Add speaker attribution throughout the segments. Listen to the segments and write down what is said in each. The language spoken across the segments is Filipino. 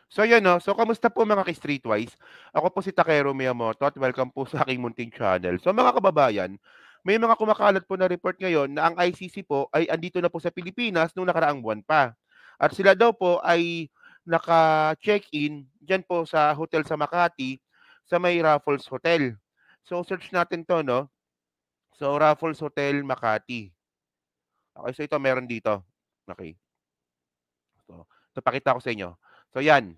Speaker 1: So yun 'no, so kamusta po mga ka-Streetwise? Ako po si Takero Miyamoto at welcome po sa aking munting channel. So mga kababayan, may mga kumakalat po na report ngayon na ang ICC po ay andito na po sa Pilipinas nung nakaraang buwan pa. At sila daw po ay naka-check-in diyan po sa hotel sa Makati, sa may Raffles Hotel. So search natin 'to 'no. So Raffles Hotel Makati. Okay, so ito meron dito. Okay. So pakita ko sa inyo. So 'yan.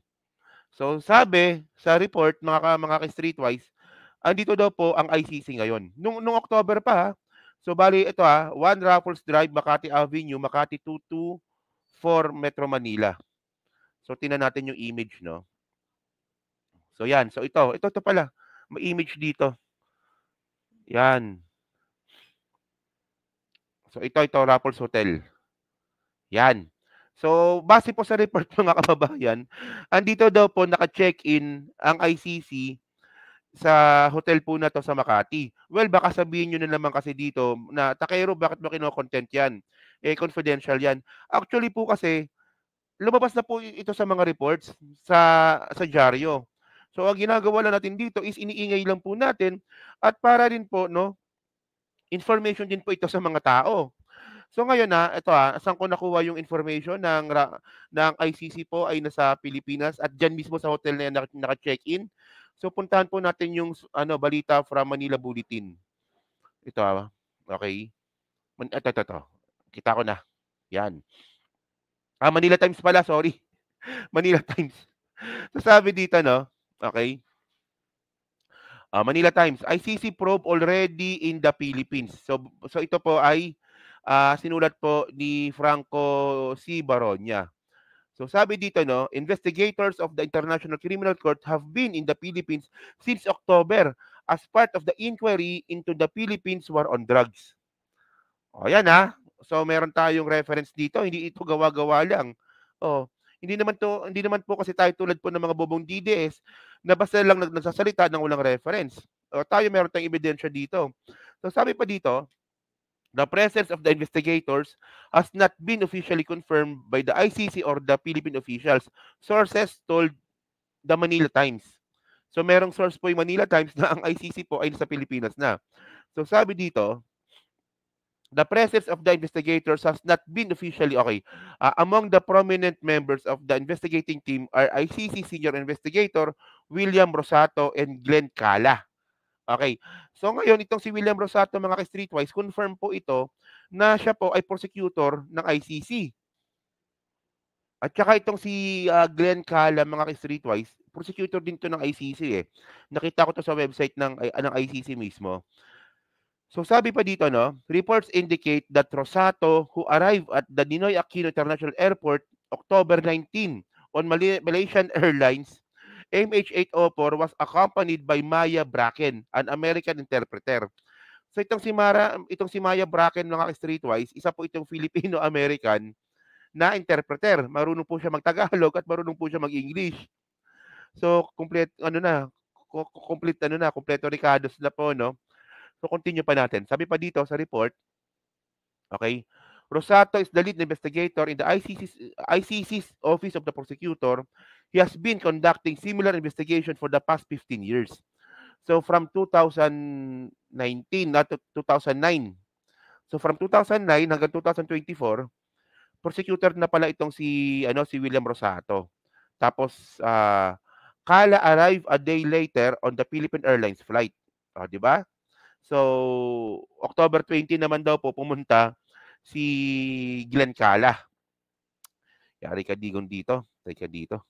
Speaker 1: So sabi sa report mga ka-Streetwise, andito daw po ang ICC ngayon. Nung October pa ha. So bali ito 1 Raffles Drive, Makati Avenue, Makati 224 Metro Manila. So tingnan natin yung image 'no. So 'yan, so ito pala, may image dito. 'Yan. So ito Raffles Hotel. 'Yan. So base po sa report mga kababayan, andito daw po naka-check-in ang ICC sa hotel po na 'to sa Makati. Well, baka sabihin niyo na naman kasi dito na, "Takero, bakit mo kino-content 'yan? Eh, confidential 'yan." Actually po kasi, lumabas na po ito sa mga reports sa diaryo. So, ang ginagawa lang natin dito is iniingay lang po natin at para rin po 'no, information din po ito sa mga tao. So ngayon ito saan ko nakuha yung information ng ICC po ay nasa Pilipinas at diyan mismo sa hotel na yan naka-check-in. So puntahan po natin yung balita from Manila Bulletin. Ito okey. Ito. Kita ko na, 'yan. Manila Times pala, sorry. Manila Times. So sabi dito 'no, okey. Manila Times, ICC probe already in the Philippines. So ito po ay sinulat po ni Franco C. Baronia. So sabi dito 'no, investigators of the International Criminal Court have been in the Philippines since October as part of the inquiry into the Philippines war on drugs. O yan So meron tayong reference dito, hindi ito gawa-gawa lang. Oh, hindi naman po kasi tayo tulad po ng mga bobong DDS na basta lang nagsasalita ng walang reference. Tayo meron tayong ebidensya dito. So sabi pa dito, the presence of the investigators has not been officially confirmed by the ICC or the Philippine officials. Sources told the Manila Times. So merong source po yung Manila Times na ang ICC po ay nasa Pilipinas na. So sabi dito, the presence of the investigators has not been officially okay. Among the prominent members of the investigating team are ICC Senior Investigator William Rosato and Glenn Cala. Okay. So ngayon, itong si William Rosato, mga ka-Streetwise, confirm po ito na siya po ay prosecutor ng ICC. At saka itong si Glenn Cala, mga ka-Streetwise, prosecutor din to ng ICC eh. Nakita ko to sa website ng ICC mismo. So sabi pa dito, no, reports indicate that Rosato, who arrived at the Ninoy Aquino International Airport October 19 on Malaysian Airlines MH804 was accompanied by Maya Bracken, an American interpreter. So itong si Maya Bracken, mga Streetwise, isa po itong Filipino-American na interpreter. Marunong po siya mag-Tagalog at marunong po siya mag-English. So kompleto Ricardos na po, no? So continue pa natin. Sabi pa dito sa report, okay, Rosato is the lead investigator in the ICC's Office of the Prosecutor. He has been conducting similar investigation for the past 15 years. So from 2019 to 2009. So from 2009 hanggang 2024, prosecutor na pala itong si William Rosato. Tapos Kala arrived a day later on the Philippine Airlines flight. Di ba? So October 20 naman daw po pumunta si Glenn Cala. Yari ka digong dito. Teka dito.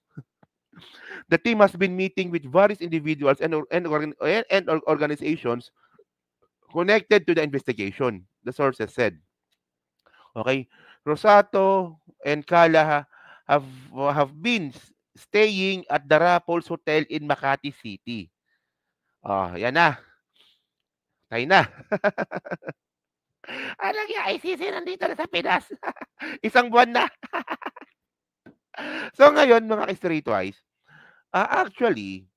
Speaker 1: The team has been meeting with various individuals and organizations connected to the investigation, the sources said. Okay? Rosato and Cala have been staying at the Raffles Hotel in Makati City. Yan na. Tayo na. Anong yung ICC nandito na sa Pinas? Isang buwan na. So ngayon, mga ka-Streetwise, actually,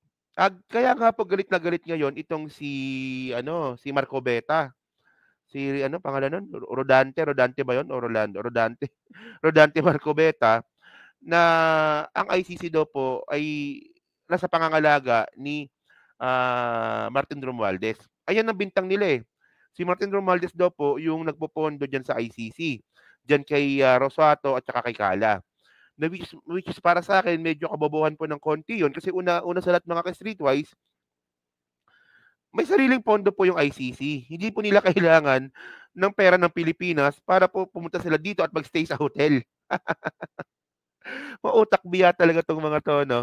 Speaker 1: kaya nga po galit na galit ngayon itong si Marco Beta. Si pangalan nun? Rodante ba yun? O Rolando? Rodante. Rodante Marco Beta. na ang ICC daw po ay nasa pangangalaga ni Martin Romualdez. Ayan ang bintang nila eh. Si Martin Romualdez daw po yung nagpopondo dyan sa ICC. Dyan kay Rosato at saka kay Kala. Na which is para sa akin, medyo kabobohan po ng konti yun. Kasi una sa lahat mga ka-streetwise, may sariling pondo po yung ICC. Hindi po nila kailangan ng pera ng Pilipinas para po pumunta sila dito at magstay sa hotel. Mautak biya talaga tong mga to, no?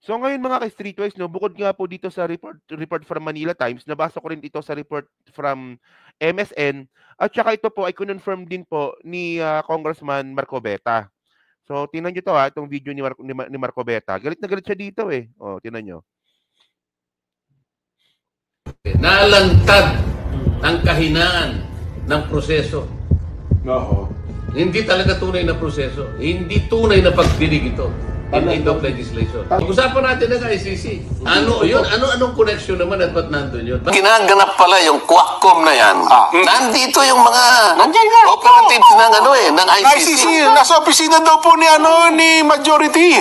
Speaker 1: So ngayon mga ka-streetwise, no, bukod nga po dito sa report from Manila Times, nabasa ko rin ito sa report from MSN, at saka ito po ay confirm din po ni Congressman Marcobeta. So tingnan nyo to itong video ni Marcobeta. Galit na galit siya dito eh. Oh, tingnan nyo.
Speaker 2: Nalantad ang kahinaan ng proseso.
Speaker 3: Oo.
Speaker 2: Hindi talaga tunay na proseso. Hindi tunay na pagdinig ito. In of legislation. Pag-usapan natin ng ICC. Ano yun? Anong connection naman at ba't nandun yun?
Speaker 4: Ginaganap pala yung Qualcomm na yan. Nandito yung mga
Speaker 5: Nandiyan nga,
Speaker 4: operatives ng ICC.
Speaker 5: Nasa opisina daw po ni Majority.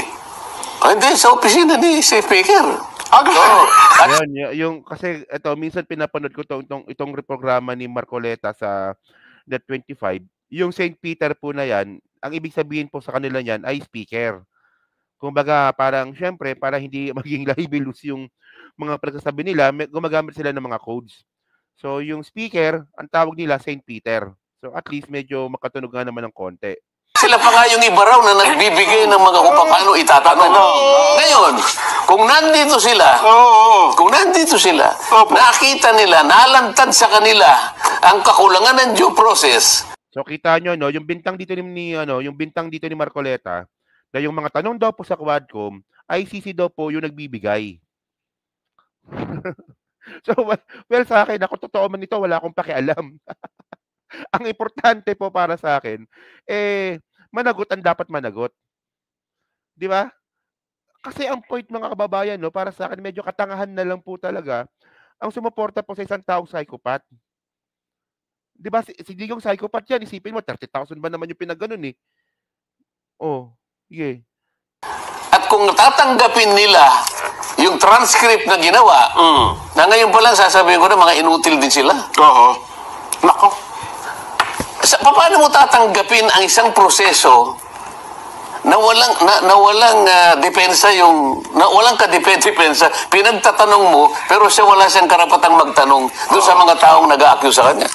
Speaker 4: Hindi, sa opisina ni si Speaker.
Speaker 5: Oo.
Speaker 1: Ayun, yung kasi ito minsan pinapanood ko itong programa ni Marcoleta sa Net25. Yung St. Peter po na yan, ang ibig sabihin po sa kanila niyan ay speaker. Kumbaga, parang syempre, para hindi maging libelous yung mga pagsasabi nila, gumagamit sila ng mga codes. So, yung speaker, ang tawag nila St. Peter. So, at least medyo makatunog nga naman ng konti.
Speaker 4: Sila pa nga yung iba raw na nagbibigay ng mga kung paano itatanong. Ngayon, kung nandito sila, nakita nila, nalantad sa kanila ang kakulangan ng due process.
Speaker 1: So, kita nyo, no, yung bintang dito ni Marcoleta, na yung mga tanong daw po sa Quadcom, ICC daw po yung nagbibigay. So, well, sa akin, ako totoo man ito, wala akong pakialam. Ang importante po para sa akin, managot ang dapat managot. Di ba? Kasi ang point mga kababayan, no, para sa akin, medyo katangahan na lang po talaga ang sumuporta po sa isang taong psychopath. Di ba? Si Digong psychopath yan. Isipin mo, 30,000 ba naman yung pinagganon eh. Oh, yeah.
Speaker 4: At kung tatanggapin nila yung transcript na ginawa, na ngayon pa lang sasabihin ko na mga inutil din sila.
Speaker 5: Oo. Nako.
Speaker 4: Paano mo tatanggapin ang isang proseso na walang depensa walang kadepensa, pinagtatanong mo, pero siya wala siyang karapatang magtanong doon sa mga taong nag-a-accuse sa kanya.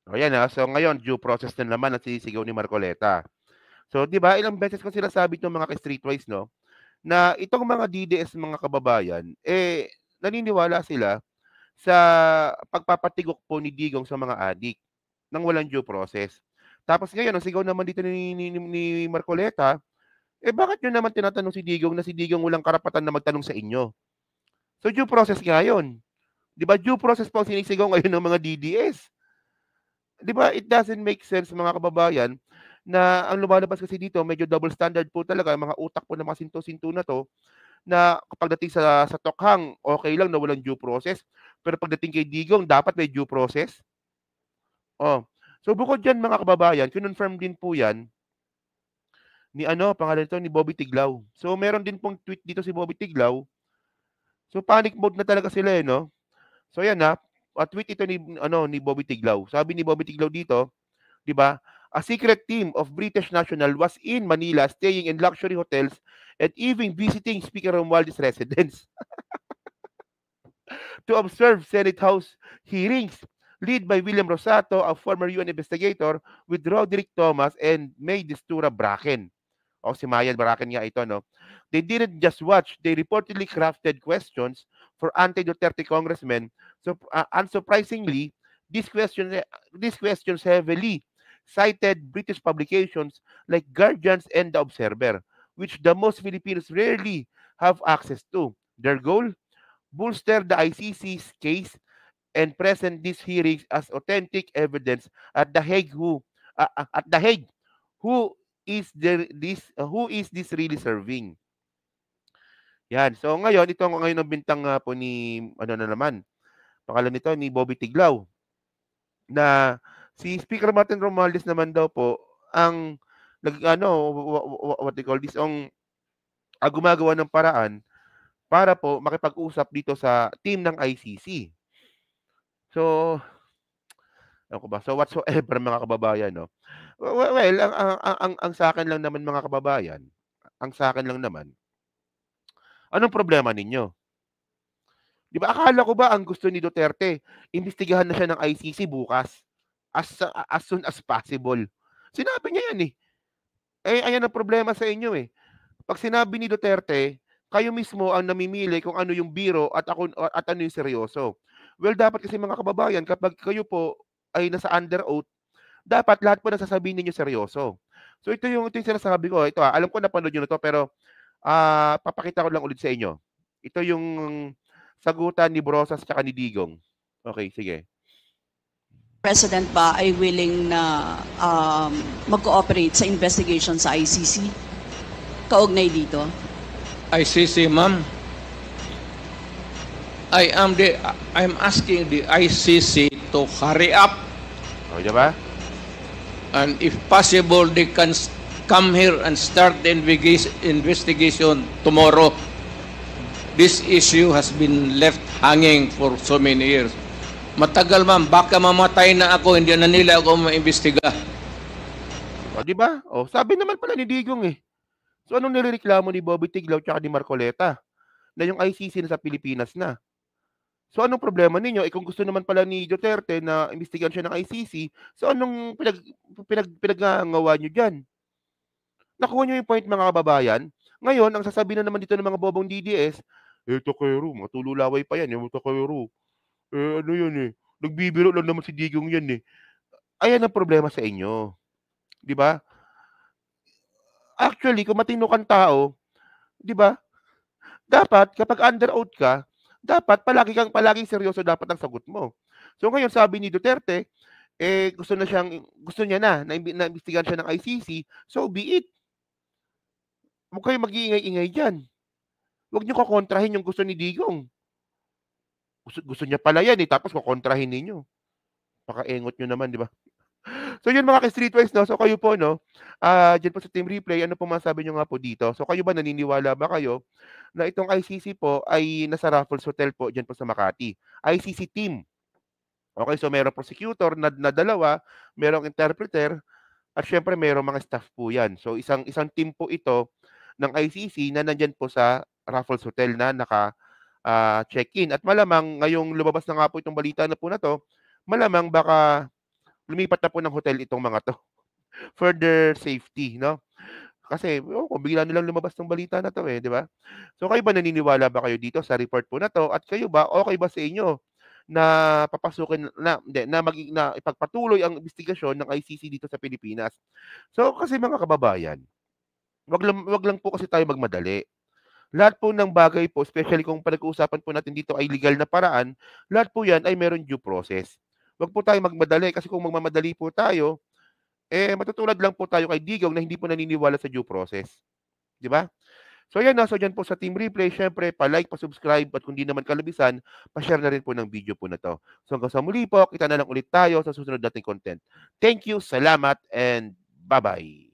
Speaker 1: O yan so ngayon, due process na naman ang sisigaw ni Marcoleta. So, di ba, ilang beses ko sila sabi ng mga streetwise, no, na itong mga DDS, mga kababayan, naniniwala sila sa pagpapatigok po ni Digong sa mga adik nang walang due process. Tapos ngayon, ang sigaw naman dito ni Marcoleta, bakit nyo naman tinatanong si Digong na si Digong walang karapatan na magtanong sa inyo? So, due process nga yun. Di ba, due process po ang sinisigaw ngayon ng mga DDS. Di ba, it doesn't make sense, mga kababayan, na ang lumalabas kasi dito, medyo double standard po talaga, mga utak po ng mga sinto-sinto na to, na kapag dating sa tokhang, okay lang na walang due process, pero pagdating kay Digong, dapat may due process. Oh. So bukod dyan mga kababayan, kinonfirm din po yan ni pangalan nito ni Bobby Tiglao. So meron din pong tweet dito si Bobby Tiglao. So panic mode na talaga sila no. So yan tweet ito ni Bobby Tiglao. Sabi ni Bobby Tiglao dito, 'di ba? A secret team of British national was in Manila staying in luxury hotels and even visiting Speaker Romualdez residence to observe Senate House hearings led by William Rosato, a former UN investigator, with Roderick Thomas and May Destura Bracken. O si Mayan Bracken nga ito, no? They didn't just watch, they reportedly crafted questions for anti-Duterte congressmen. So, unsurprisingly, these questions heavily cited British publications like Guardians and The Observer, which the most Filipinos rarely have access to. Their goal? Bolster the ICC's case and present these hearings as authentic evidence at The Hague. Who is this really serving? Yan. So ngayon, ito ngayon ang bintang po ni pangalan nito ni Bobby Tiglao, na si Speaker Martin Romualdez naman daw po ang what they call this, gumagawa ng paraan para po makipag-usap dito sa team ng ICC. So, ewan ko ba, so whatsoever mga kababayan, no? Well, ang sa akin lang naman mga kababayan, ang sa akin lang naman, anong problema ninyo? 'Di ba akala ko ba ang gusto ni Duterte, imbestigahan na siya ng ICC bukas, as soon as possible. Sinabi niya 'yan, eh. Eh, ayan ang problema sa inyo, eh. 'Pag sinabi ni Duterte, kayo mismo ang namimili kung ano yung biro at ano yung seryoso. Well, dapat kasi mga kababayan kapag kayo po ay nasa under oath, dapat lahat po ng sasabihin ninyo seryoso. So ito yung sinasabi ko, ito, alam ko napanood niyo na 'to pero, papakita ko lang ulit sa inyo. Ito yung sagutan ni Brosas tsaka ni Digong. Okay, sige.
Speaker 3: President ba ay willing na mag-cooperate sa investigation sa ICC? Kaugnay dito?
Speaker 6: ICC, ma'am. I'm asking the ICC to hurry up,
Speaker 1: O, di ba?
Speaker 6: and if possible, they can come here and start the investigation tomorrow. This issue has been left hanging for so many years. Matagal, ma'am. Baka mamatay na ako, hindi na nila ako maimbestiga.
Speaker 1: O, di ba? O, sabi naman pala ni Digong, eh. So, anong nirereklamo ni Bobby Tiglao tsaka ni Marcoleta? Na yung ICC na sa Pilipinas na. So, anong problema ninyo? Eh, kung gusto naman pala ni Duterte na imbestigahan siya ng ICC, so anong pinag-ngawa nyo dyan? Nakuha nyo yung point, mga kababayan? Ngayon, ang sasabihin na naman dito ng mga bobong DDS, ito kayo, mga tululaway pa yan, ito kayo, ano yun eh, nagbibiro lang naman si Digong yan eh. Ayan ang problema sa inyo. Di ba? Actually, kung matino kang tao, di ba? Dapat, kapag under oath ka, dapat palaging seryoso dapat ang sagot mo. So ngayon, sabi ni Duterte, gusto niya na imbestigahan siya ng ICC, so be it. Huwag kayo mag-iingay-ingay dyan. Huwag niyo kakontrahin yung gusto ni Digong. Gusto niya pala yan eh, tapos kukontrahin ninyo. Paka-engot nyo naman, di ba? So yun mga ka-streetwise, no? So kayo po, no? Dyan po sa Team Replay, ano po masabi nyo nga po dito? So kayo ba, naniniwala ba kayo na itong ICC po ay nasa Raffles Hotel po dyan po sa Makati? ICC team. Okay, so merong prosecutor na dalawa, merong interpreter, at syempre merong mga staff po yan. So isang team po ito ng ICC na nandyan po sa Raffles Hotel na check-in. At malamang ngayong lumabas na nga po itong balita na po na to, malamang baka lumipat na po ng hotel itong mga to. Further safety, no? Kasi, kung bigla nilang lumabas ng balita na to eh, di ba? So, kayo ba naniniwala ba kayo dito sa report po na to? At kayo ba, okay ba sa inyo na papasukin, na ipagpatuloy ang investigasyon ng ICC dito sa Pilipinas? So, kasi mga kababayan, wag lang po kasi tayo magmadali. Lahat po ng bagay po, especially kung pinag-uusapan po natin dito ay legal na paraan, lahat po yan ay meron due process. Wag po tayo magmadali kasi kung magmamadali po tayo, matutulad lang po tayo kay Digong na hindi po naniniwala sa due process. Di ba? So yan na, so dyan po sa Team Replay, syempre, pa-like, pa-subscribe, at kung di naman kalabisan, pa-share na rin po ng video po na to. So hanggang sa muli po, kita na lang ulit tayo sa susunod nating content. Thank you, salamat, and bye-bye.